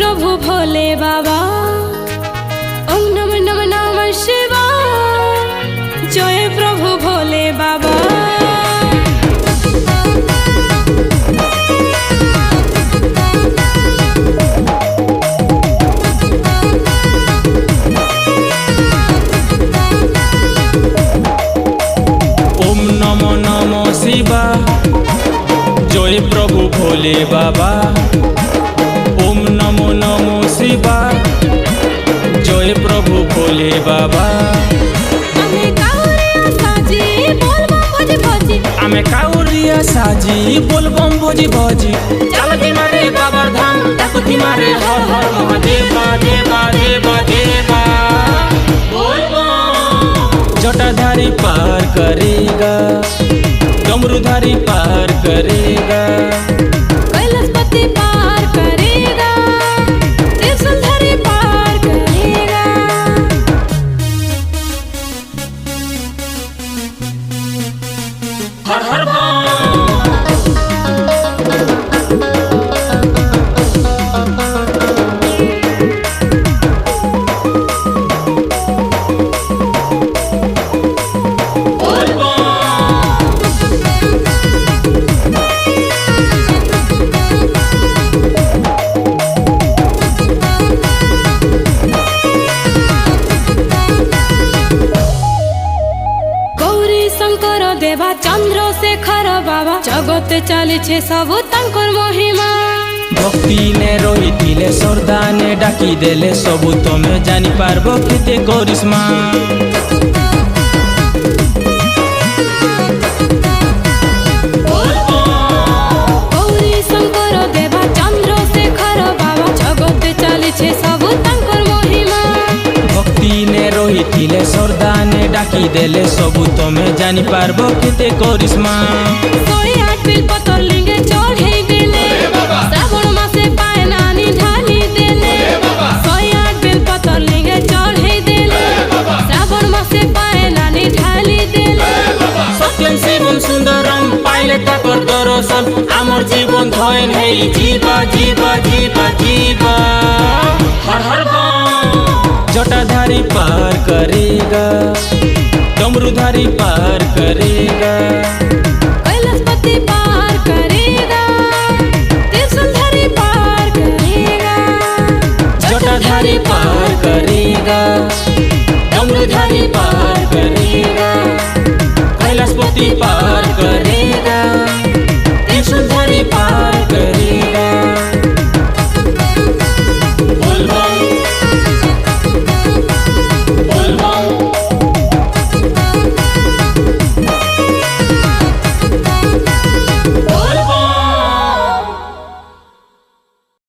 प्रभु भोले बाबा। ओम नमः नमः नमः शिवाय। जय प्रभु भोले बाबा। ओम नमो नमो शिवाय। जय प्रभु भोले बाबा। ओम नमो नमो शिवाय। जय प्रभु भोले बाबा। आमे काउरिया साजी बोलबम भोजी भोजी चलती मारे बाबर धाम ताकुती मारे हर हर महादेवा देवा देवा देवा बोलबम। जटाधारी पार करेगा, डमरूधारी पार करेगा, कैलाशपति पार करेगा, त्रिशूलधारी पार करेगा। हर हर बम। शंकर देवा चंद्रशेखर बाबा जगते चलीछे सबु तांकर महिमा। भक्ति ने रही श्रद्धा ने डाकी देले सबु तमे जानी पारबो केते करिश्मा। गौरी शंकर देवा चंद्रशेखर बाबा जगते चलीछे सबु तांकर महिमा। भक्ति ने रही श्रद्धा ने डाकी देले सबु तमे जानी पारबो केते करिश्मा। 108 बिल पतर लिंगे चढ़े देले श्रावण मासे पाए नानी ढाली देले। 108 बिल पतर लिंगे चढ़े देले श्रावण मासे पाए नानी ढाली देले। सत्यम शिवम सुंदरम पाइले ताकर दर्शन आमर जीवन धन हे जीवा जीवा जीवा जीवा। हर हर बम। जटाधारी पार करेगा, डमरूधारी पार करेगा।